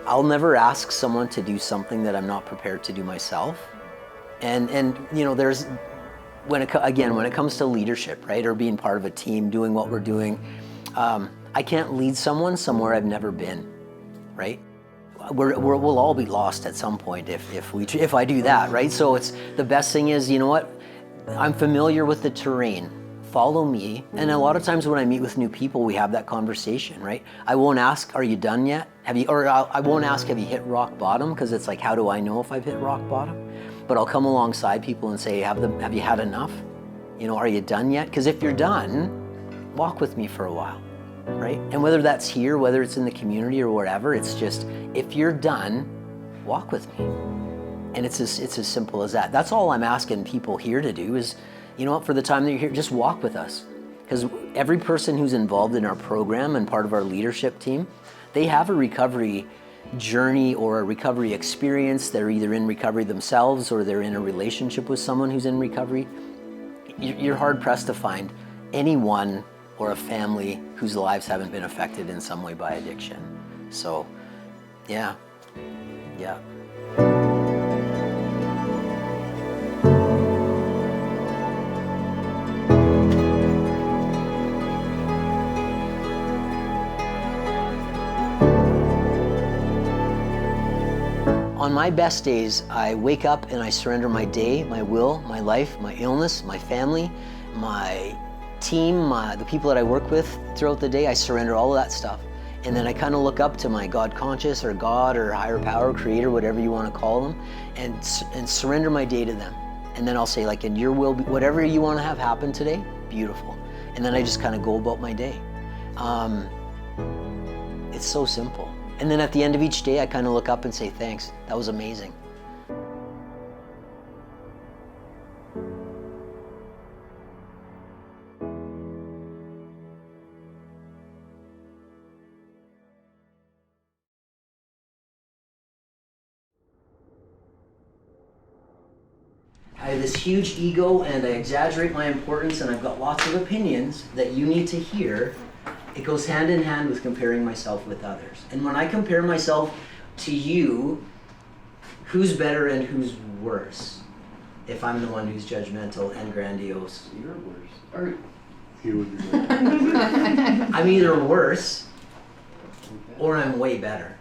I'll never ask someone to do something that I'm not prepared to do myself. And you know, there's when it comes to leadership, right, or being part of a team, doing what we're doing, I can't lead someone somewhere I've never been, right? We'll all be lost at some point if I do that, right? So it's the best thing is, you know what? I'm familiar with the terrain. Follow me. And a lot of times when I meet with new people, we have that conversation, right? I won't ask, are you done yet? I won't ask, have you hit rock bottom? Because it's like, how do I know if I've hit rock bottom? But I'll come alongside people and say, have you had enough? You know, are you done yet? Because if you're done, walk with me for a while, right? And whether that's here, whether it's in the community or wherever, it's just, if you're done, walk with me. And it's as simple as that. That's all I'm asking people here to do is, you know what, for the time that you're here, just walk with us. Because every person who's involved in our program and part of our leadership team, they have a recovery journey or a recovery experience. They're either in recovery themselves or they're in a relationship with someone who's in recovery. You're hard pressed to find anyone or a family whose lives haven't been affected in some way by addiction. So, yeah. On my best days, I wake up and I surrender my day, my will, my life, my illness, my family, my team, the people that I work with throughout the day. I surrender all of that stuff. And then I kind of look up to my God conscious or God or higher power, creator, whatever you want to call them, and surrender my day to them. And then I'll say, like, in your will, whatever you want to have happen today, beautiful. And then I just kind of go about my day. It's so simple. And then at the end of each day, I kind of look up and say, thanks, that was amazing. I have this huge ego and I exaggerate my importance and I've got lots of opinions that you need to hear. It goes hand in hand with comparing myself with others. And when I compare myself to you, who's better and who's worse? If I'm the one who's judgmental and grandiose. You're worse. Or you would be worse. I'm either worse or I'm way better.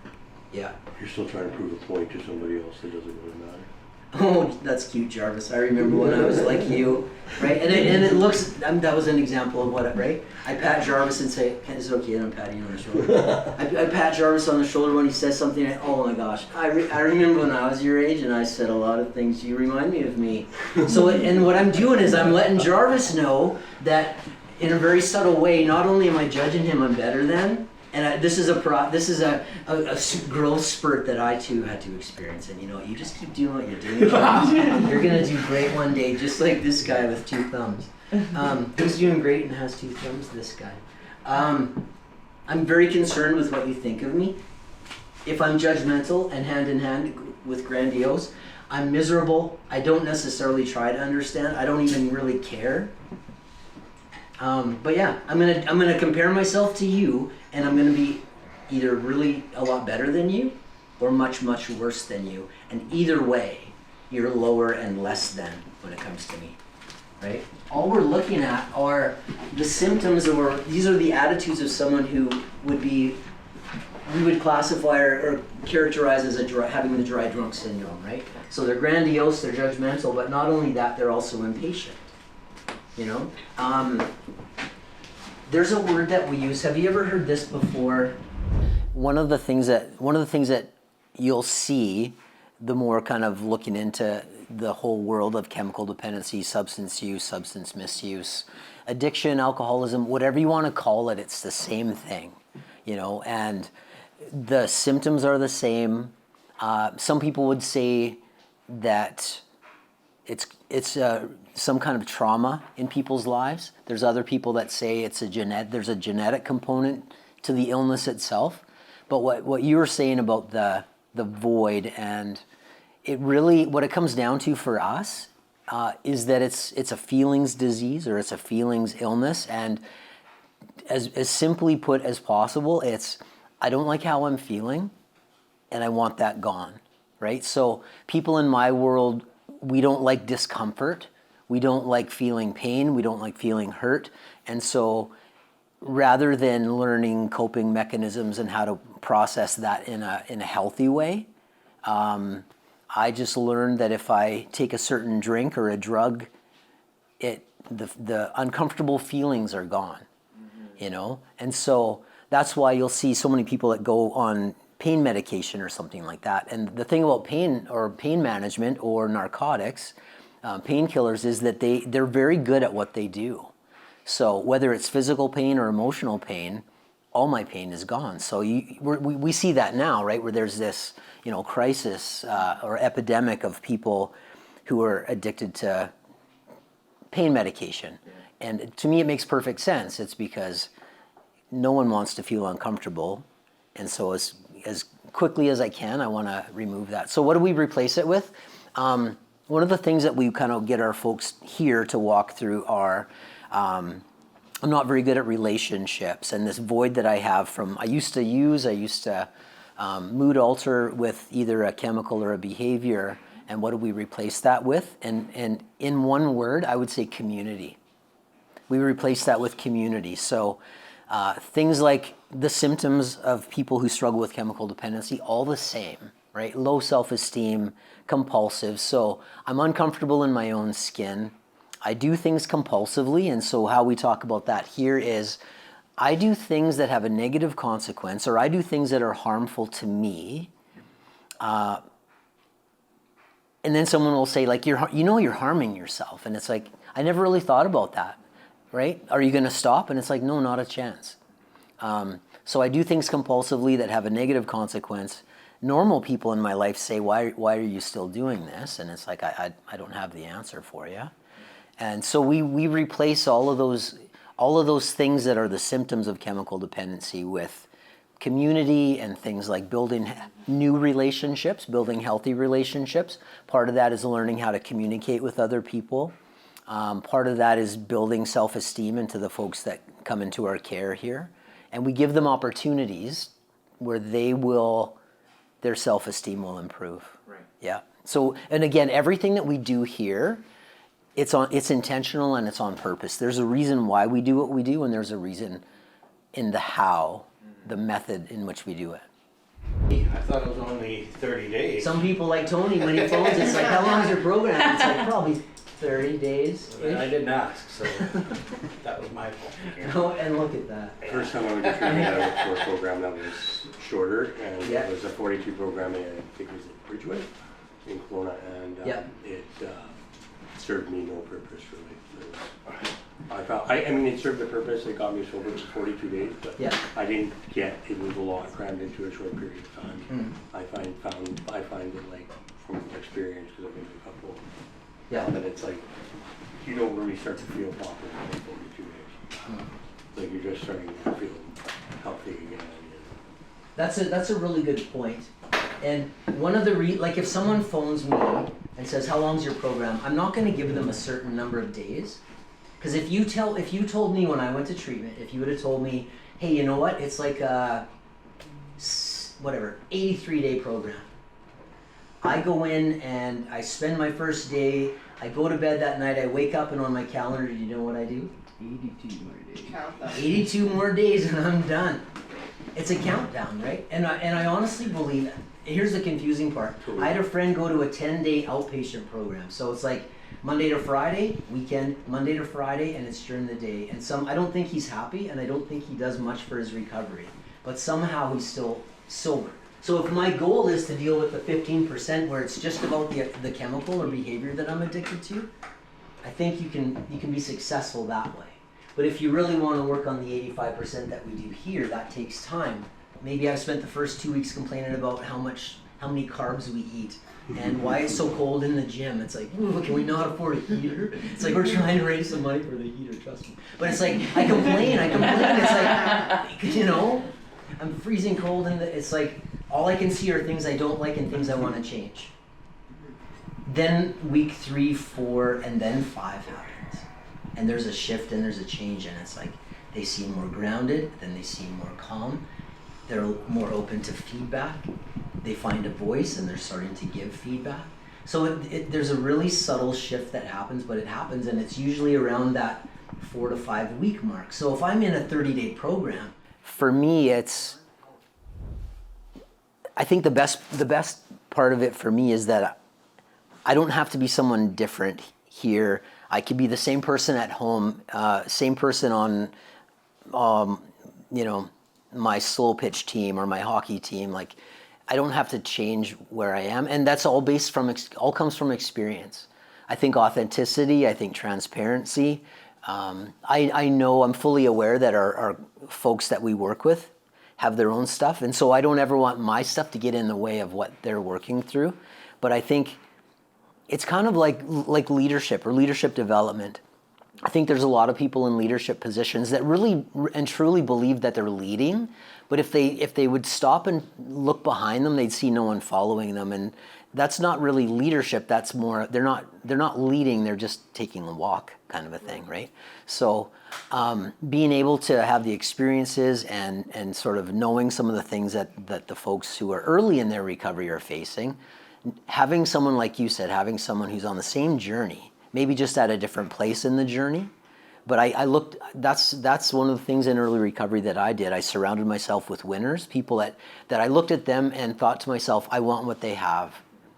Yeah. You're still trying to prove a point to somebody else that doesn't really matter. Oh, that's cute, Jarvis. I remember when I was like you, right? And it looks, that was an example of what, right? I pat Jarvis and say, is it okay that I'm patting you on the shoulder? I pat Jarvis on the shoulder when he says something, oh my gosh. I remember when I was your age and I said a lot of things, you remind me of me. So, and what I'm doing is I'm letting Jarvis know that in a very subtle way, not only am I judging him, I'm better than, and this is a growth spurt that I too had to experience. And you know, you just keep doing what you're doing. You're gonna do great one day, just like this guy with 2 thumbs. Who's doing great and has 2 thumbs? This guy. I'm very concerned with what you think of me. If I'm judgmental and hand in hand with grandiose, I'm miserable. I don't necessarily try to understand. I don't even really care. But yeah, I'm gonna compare myself to you, and I'm gonna be either really a lot better than you, or much worse than you. And either way, you're lower and less than when it comes to me, right? All we're looking at are the symptoms, or these are the attitudes of someone who we would classify or characterize as having the dry drunk syndrome, right? So they're grandiose, they're judgmental, but not only that, they're also impatient. You know, there's a word that we use. Have you ever heard this before? One of the things that you'll see, the more kind of looking into the whole world of chemical dependency, substance use, substance misuse, addiction, alcoholism, whatever you want to call it, it's the same thing. You know, and the symptoms are the same. Some people would say that it's some kind of trauma in people's lives. There's other people that say there's a genetic component to the illness itself. But what you were saying about the void, and it really, what it comes down to for us is that it's a feelings disease, or it's a feelings illness. And as simply put as possible, it's, I don't like how I'm feeling, and I want that gone, right? So people in my world, we don't like discomfort. We don't like feeling pain. We don't like feeling hurt. And so rather than learning coping mechanisms and how to process that in a healthy way, I just learned that if I take a certain drink or a drug, the uncomfortable feelings are gone, you know? And so that's why you'll see so many people that go on pain medication or something like that. And the thing about pain or pain management or narcotics, painkillers, is that they're very good at what they do. So whether it's physical pain or emotional pain, all my pain is gone. So we see that now, right? Where there's this, crisis or epidemic of people who are addicted to pain medication. And to me, it makes perfect sense. It's because no one wants to feel uncomfortable. And so as quickly as I can, I want to remove that. So what do we replace it with? One of the things that we kind of get our folks here to walk through are, I'm not very good at relationships, and this void that I have from, I used to mood alter with either a chemical or a behavior, and what do we replace that with? And in one word, I would say community. We replace that with community. So things like the symptoms of people who struggle with chemical dependency, all the same, right? Low self-esteem, compulsive. So I'm uncomfortable in my own skin. I do things compulsively, and so how we talk about that here is I do things that have a negative consequence, or I do things that are harmful to me, and then someone will say, like, you're harming yourself, and it's like, I never really thought about that, right? Are you going to stop? And it's like, no, not a chance. So I do things compulsively that have a negative consequence. Normal people in my life say, why are you still doing this? And it's like, I don't have the answer for you. And so we replace all of those things that are the symptoms of chemical dependency with community and things like building new relationships, building healthy relationships. Part of that is learning how to communicate with other people. Part of that is building self-esteem into the folks that come into our care here. And we give them opportunities where their self-esteem will improve. Right. Yeah. So, and again, everything that we do here, it's intentional and it's on purpose. There's a reason why we do what we do, and there's a reason in the how, the method in which we do it. I thought it was only 30 days. Some people like Tony, when he phones, it's like, how long is your program? It's like probably 30 days. I didn't ask, so that was my fault. Oh, and look at that. First time I went to treatment, I went for a program that was shorter, and it was a 42 program, and I think it was in Bridgeway, in Kelowna, and it served me no purpose really. It served the purpose. It got me sober for 42 days, but I didn't get. It was a lot crammed into a short period of time. I find it, like, from experience, because I've been to a couple. That it's like you don't really start to feel proper in 42 days. Like you're just starting to feel healthy again. That's a really good point. And one of the like if someone phones me and says, how long's your program? I'm not going to give them a certain number of days. Because if you told me when I went to treatment, if you would have told me, hey, you know what, it's like a 83-day program. I go in and I spend my first day, I go to bed that night, I wake up, and on my calendar, do you know what I do? 82 more days. Count them. 82 more days and I'm done. It's a countdown, right? And I honestly believe, here's the confusing part. I had a friend go to a 10-day outpatient program. So it's like Monday to Friday, weekend, Monday to Friday, and it's during the day. And I don't think he's happy, and I don't think he does much for his recovery. But somehow he's still sober. So if my goal is to deal with the 15% where it's just about the chemical or behavior that I'm addicted to, I think you can be successful that way. But if you really want to work on the 85% that we do here, that takes time. Maybe I've spent the first 2 weeks complaining about how many carbs we eat and why it's so cold in the gym. It's like, ooh, can we not afford a heater? It's like we're trying to raise some money for the heater, trust me. But it's like, I complain. It's like, I'm freezing cold and it's like, all I can see are things I don't like and things I want to change. Then week 3, 4, and then 5 happens. And there's a shift and there's a change, and it's like, they seem more grounded, then they seem more calm. They're more open to feedback. They find a voice and they're starting to give feedback. So there's a really subtle shift that happens, but it happens, and it's usually around that 4 to 5 week mark. So if I'm in a 30-day program, for me, I think the best part of it for me is that I don't have to be someone different here. I could be the same person at home, same person on, my slow pitch team or my hockey team. Like, I don't have to change where I am, and that's all all comes from experience. I think authenticity. I think transparency. I know, I'm fully aware that our folks that we work with have their own stuff, and so I don't ever want my stuff to get in the way of what they're working through. But I think it's kind of like leadership or leadership development. I think there's a lot of people in leadership positions that really and truly believe that they're leading, but if they would stop and look behind them, they'd see no one following them, and that's not really leadership. That's more, they're not leading, they're just taking a walk, kind of a thing, right? So being able to have the experiences and sort of knowing some of the things that the folks who are early in their recovery are facing, having someone, like you said, having someone who's on the same journey, maybe just at a different place in the journey. But I looked, that's one of the things in early recovery that I did. I surrounded myself with winners, people that I looked at them and thought to myself, I want what they have,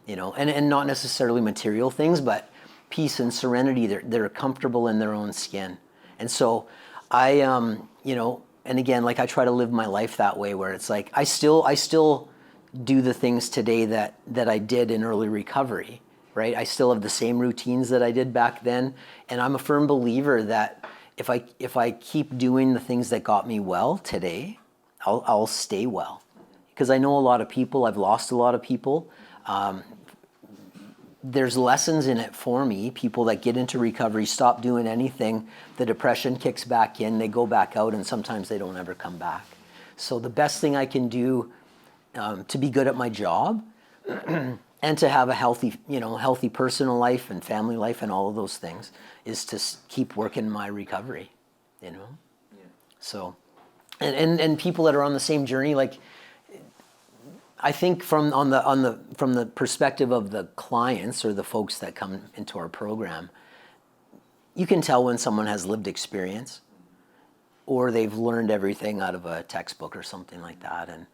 and not necessarily material things, but peace and serenity. They're comfortable in their own skin. And so I, and again, like, I try to live my life that way, where it's like, I still do the things today that I did in early recovery. Right? I still have the same routines that I did back then, and I'm a firm believer that if I keep doing the things that got me well today, I'll stay well. Because I know a lot of people, I've lost a lot of people. There's lessons in it for me. People that get into recovery, stop doing anything, the depression kicks back in, they go back out, and sometimes they don't ever come back. So the best thing I can do to be good at my job and to have a healthy personal life and family life and all of those things is to keep working my recovery, Yeah. So, and people that are on the same journey, like, I think from the perspective of the clients or the folks that come into our program, you can tell when someone has lived experience or they've learned everything out of a textbook or something like that, and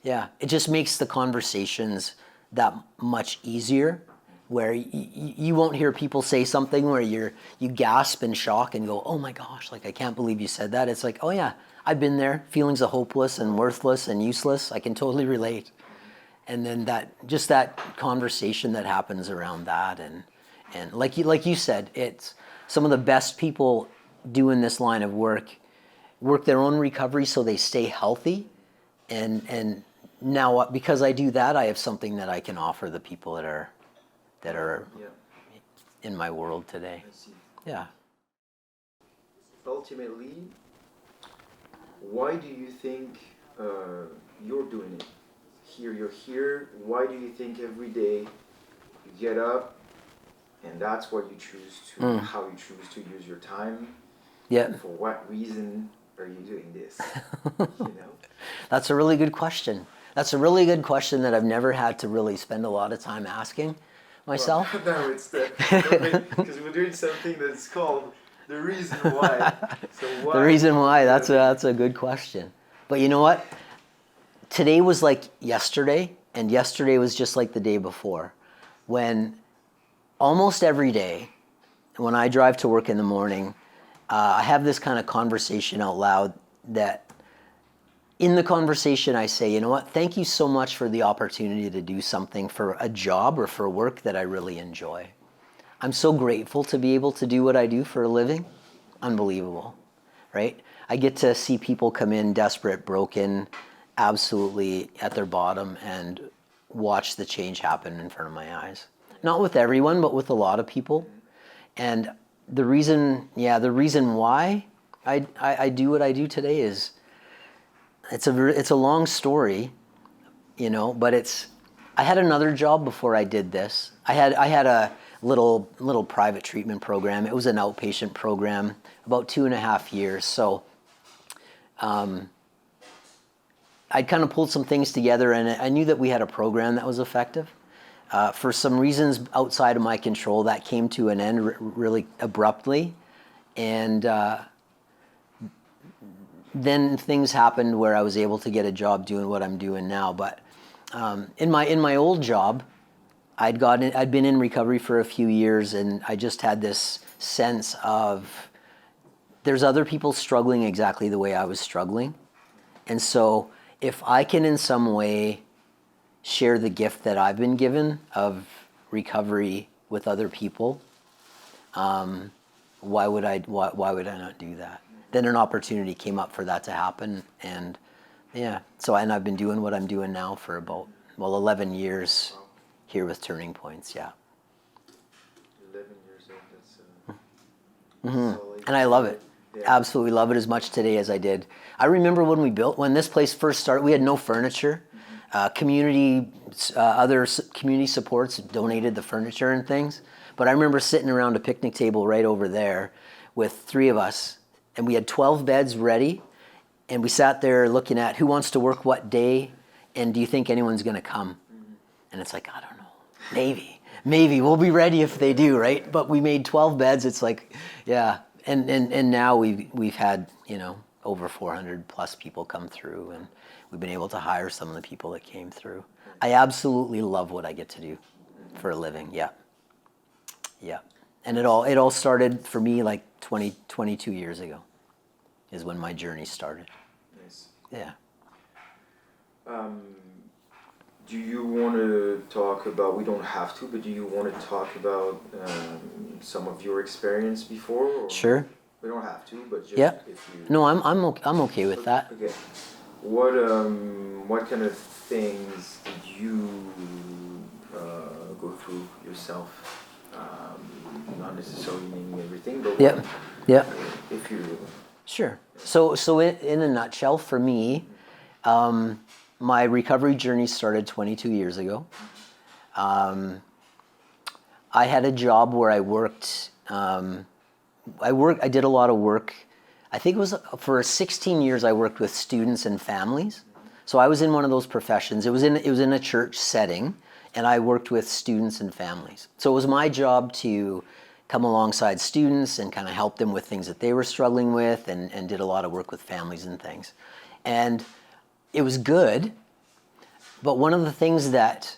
it just makes the conversations that much easier, where you won't hear people say something where you gasp in shock and go, oh my gosh, like, I can't believe you said that. It's like, oh yeah, I've been there, feelings of hopeless and worthless and useless. I can totally relate. And then that conversation that happens around that, and like you said, it's some of the best people doing this line of work their own recovery so they stay healthy. And now, because I do that, I have something that I can offer the people that are in my world today. I see. Yeah. Ultimately, why do you think you're doing it? You're here. Why do you think every day you get up and that's what you choose to, how you choose to use your time? Yeah. And for what reason are you doing this? That's a really good question. That's a really good question that I've never had to really spend a lot of time asking myself. Well, no, it's because we're doing something that's called the reason why. So why? The reason why, that's a good question. But you know what? Today was like yesterday, and yesterday was just like the day before. When almost every day, when I drive to work in the morning, I have this kind of conversation out loud that in the conversation I say, you know what, thank you so much for the opportunity to do something, for a job or for work that I really enjoy. I'm so grateful to be able to do what I do for a living. Unbelievable, right? I get to see people come in desperate, broken, absolutely at their bottom, and watch the change happen in front of my eyes. Not with everyone, but with a lot of people. And the reason why I do what I do today is, it's a long story, but I had another job before I did this. I had little private treatment program. It was an outpatient program, about 2.5 years. So I'd kind of pulled some things together, and I knew that we had a program that was effective. For some reasons outside of my control, that came to an end really abruptly. And then things happened where I was able to get a job doing what I'm doing now. But in my old job, I'd been in recovery for a few years, and I just had this sense of there's other people struggling exactly the way I was struggling. And so if I can in some way share the gift that I've been given of recovery with other people, why would I not do that? Then an opportunity came up for that to happen, and and I've been doing what I'm doing now for about 11 years here with Turning Points. 11 years old. That's And I love it. Yeah. Absolutely love it as much today as I did. I remember when this place first started, we had no furniture. Other community supports donated the furniture and things. But I remember sitting around a picnic table right over there with 3 of us, and we had 12 beds ready, and we sat there looking at who wants to work what day, and do you think anyone's going to come? And it's like, I don't know, maybe we'll be ready if they do, right? But we made 12 beds. It's like, yeah. And now we've had, over 400 plus people come through, and we've been able to hire some of the people that came through. I absolutely love what I get to do for a living. Yeah. And it all started for me like 22 years ago is when my journey started. Nice. Yeah. Do you want to talk about, we don't have to, but do you want to talk about some of your experience before? Or Sure. We don't have to, but just if you... No, I'm okay with that. Okay. What kind of things did you go through yourself? Not necessarily naming everything, but if you... Sure. So in a nutshell, for me, my recovery journey started 22 years ago. I had a job where I worked. I did a lot of work. I think it was for 16 years I worked with students and families. So I was in one of those professions. It was in a church setting, and I worked with students and families. So it was my job to come alongside students and kind of help them with things that they were struggling with, and did a lot of work with families and things. And it was good, but one of the things that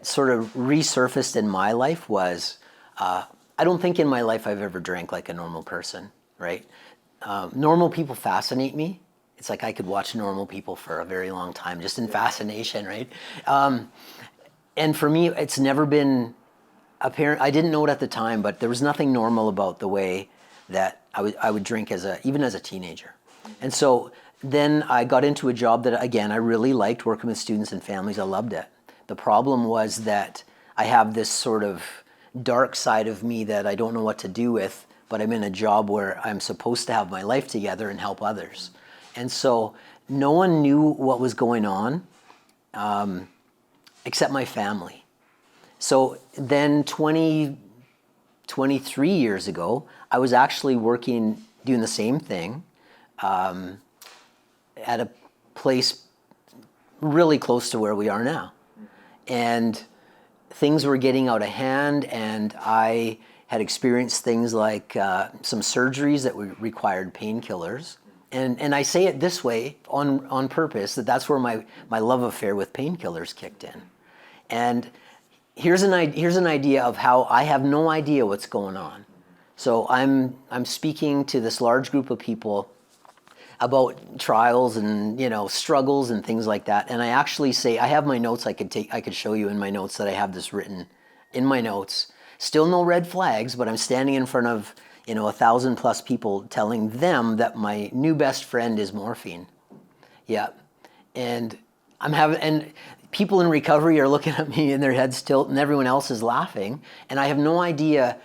sort of resurfaced in my life was, I don't think in my life I've ever drank like a normal person, right? Normal people fascinate me. It's like I could watch normal people for a very long time, just in fascination, right? And for me, it's never been apparent. I didn't know it at the time, but there was nothing normal about the way that I would drink even as a teenager. And so then I got into a job that, again, I really liked, working with students and families. I loved it. The problem was that I have this sort of dark side of me that I don't know what to do with, but I'm in a job where I'm supposed to have my life together and help others. And so no one knew what was going on except my family. So then 23 years ago, I was actually doing the same thing at a place really close to where we are now. And things were getting out of hand, and I had experienced things like some surgeries that required painkillers. And I say it this way on purpose, that's where my love affair with painkillers kicked in. And here's an idea of how I have no idea what's going on. So I'm speaking to this large group of people about trials and struggles and things like that. And I actually say, I have my notes I could show you in my notes that I have this written in my notes. Still no red flags, but I'm standing in front of 1,000 plus people telling them that my new best friend is morphine. Yeah. And and people in recovery are looking at me and their heads tilt, and everyone else is laughing. And I have no idea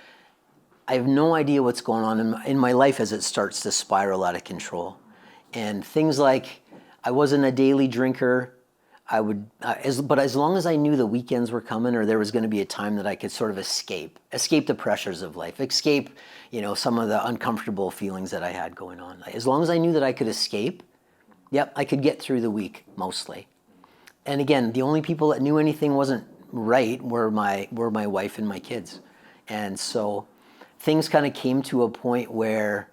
what's going on in my life as it starts to spiral out of control. And things like, I wasn't a daily drinker. but as long as I knew the weekends were coming, or there was going to be a time that I could sort of escape the pressures of life, escape, some of the uncomfortable feelings that I had going on. As long as I knew that I could escape, yep, I could get through the week mostly. And again, the only people that knew anything wasn't right were my wife and my kids. And so things kind of came to a point where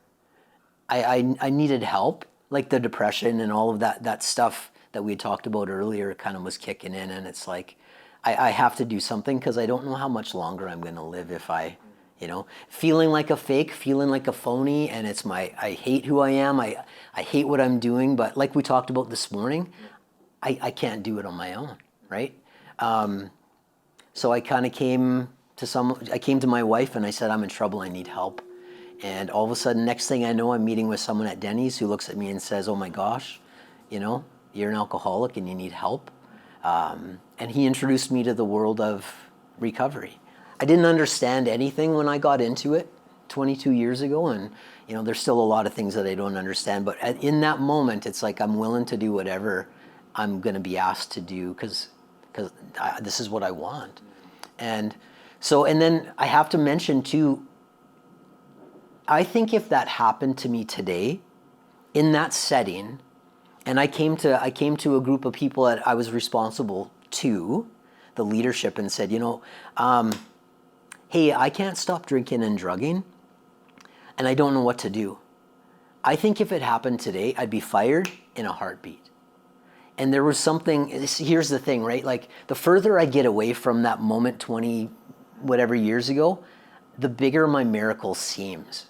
I needed help, like the depression and all of that stuff that we had talked about earlier kind of was kicking in, and it's like I have to do something because I don't know how much longer I'm going to live if I, feeling like a fake, feeling like a phony, and I hate who I am, I hate what I'm doing, but like we talked about this morning, I can't do it on my own, right? So I kind of came to my wife and I said, I'm in trouble, I need help. And all of a sudden, next thing I know, I'm meeting with someone at Denny's who looks at me and says, oh my gosh, you're an alcoholic and you need help. And he introduced me to the world of recovery. I didn't understand anything when I got into it 22 years ago. And, there's still a lot of things that I don't understand. But in that moment, it's like I'm willing to do whatever I'm going to be asked to do because this is what I want. And then I have to mention too, I think if that happened to me today, in that setting, and I came to a group of people that I was responsible to, the leadership, and said, hey, I can't stop drinking and drugging, and I don't know what to do. I think if it happened today, I'd be fired in a heartbeat. And there was something, here's the thing, right? Like the further I get away from that moment 20 whatever years ago, the bigger my miracle seems.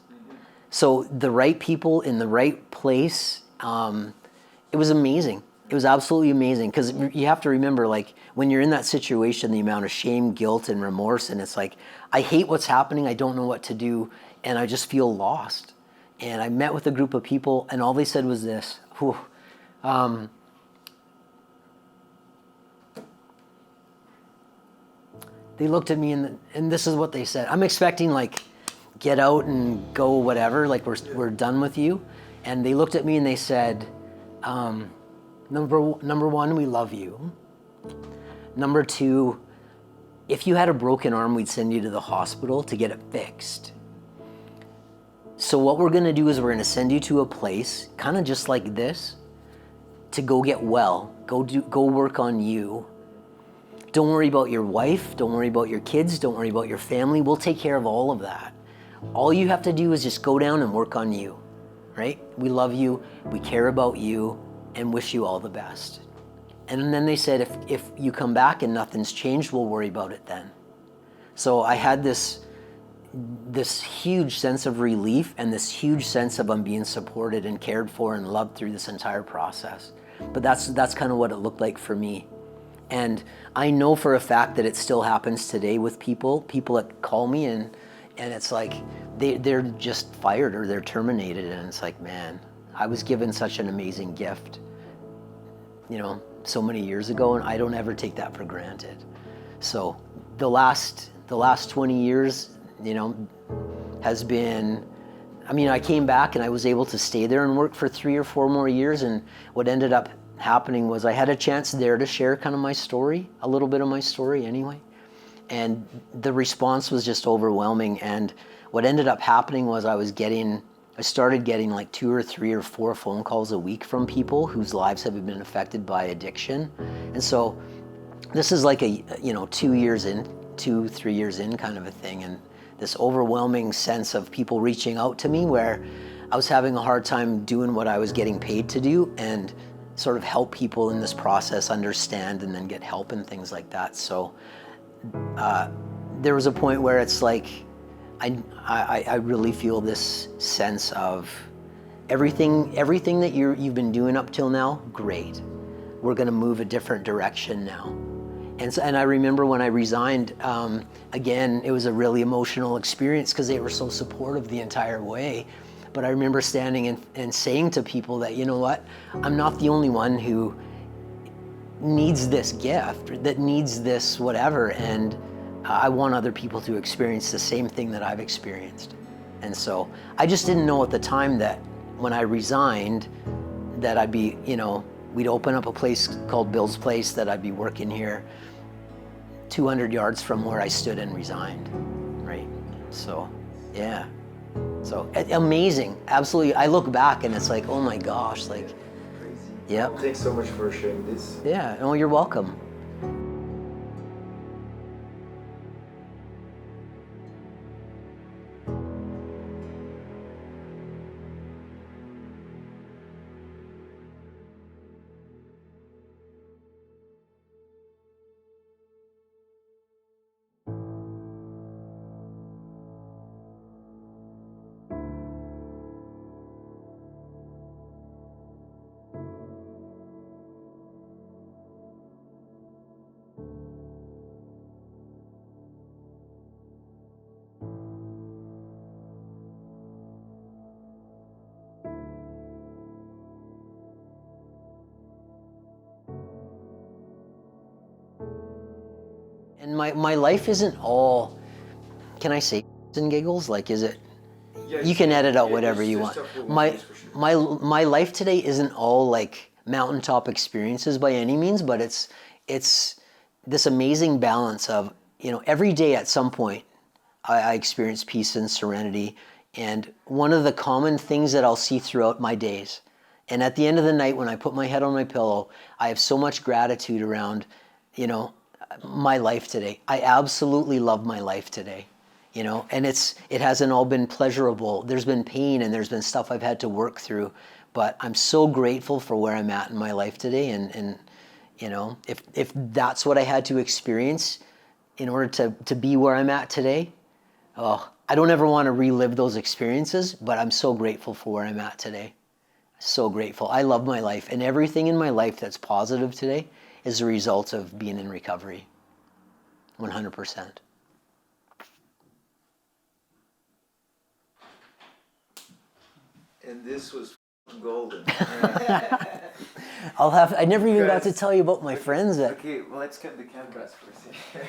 So the right people in the right place, it was amazing. It was absolutely amazing because you have to remember, like when you're in that situation, the amount of shame, guilt, and remorse, and it's like, I hate what's happening, I don't know what to do, and I just feel lost. And I met with a group of people, and all they said was this, they looked at me and this is what they said. I'm expecting like, get out and go whatever, like we're done with you. And they looked at me and they said, number one, we love you. Number two, if you had a broken arm, we'd send you to the hospital to get it fixed. So what we're gonna do is we're gonna send you to a place, kind of just like this, to go get well, go work on you. Don't worry about your wife, don't worry about your kids, don't worry about your family. We'll take care of all of that. All you have to do is just go down and work on you, right? We love you, we care about you, and wish you all the best. And then they said, if you come back and nothing's changed, we'll worry about it then. So I had this huge sense of relief and this huge sense of I'm being supported and cared for and loved through this entire process. But that's kind of what it looked like for me. And I know for a fact that it still happens today with people that call me and it's like they're just fired or they're terminated, and it's like, man, I was given such an amazing gift, so many years ago, and I don't ever take that for granted. So the last 20 years, has been, I came back and I was able to stay there and work for 3 or 4 more years, and what ended up happening was I had a chance there to share kind of my story, a little bit of my story anyway. And the response was just overwhelming. And what ended up happening was I started getting like 2 or 3 or 4 phone calls a week from people whose lives have been affected by addiction. And so this is like 2 years in, 2-3 years in kind of a thing. And this overwhelming sense of people reaching out to me where I was having a hard time doing what I was getting paid to do and sort of help people in this process understand and then get help and things like that. So there was a point where it's like I really feel this sense of everything that you've been doing up till now, great. We're going to move a different direction now. And I remember when I resigned, again, it was a really emotional experience because they were so supportive the entire way. But I remember standing and saying to people that, you know what, I'm not the only one who needs this gift, that needs this whatever, and I want other people to experience the same thing that I've experienced. And so I just didn't know at the time that when I resigned that I'd be, we'd open up a place called Bill's Place that I'd be working here 200 yards from where I stood and resigned, right? So, yeah. So, amazing, absolutely. I look back and it's like, oh my gosh, like, Crazy. yep. Thanks so much for sharing this. Yeah, oh, you're welcome. And my life isn't all, can I say and giggles? Like, is it, Yeah, you can edit out yeah, whatever there's you just want. stuff we won't My use for sure. my life today isn't all like mountaintop experiences by any means, but it's this amazing balance of, you know, every day at some point I experience peace and serenity. And one of the common things that I'll see throughout my days, and at the end of the night when I put my head on my pillow, I have so much gratitude around, you know, my life today. I absolutely love my life today, you know, and it hasn't all been pleasurable. There's been pain and there's been stuff I've had to work through, but I'm so grateful for where I'm at in my life today. And you know, if that's what I had to experience in order to be where I'm at today, oh, I don't ever want to relive those experiences, but I'm so grateful for where I'm at today. So grateful. I love my life, and everything in my life that's positive today is a result of being in recovery. 100%. And this was golden. I never even got to Guys, tell you about my friends that Okay, well, let's cut the cameras for a second.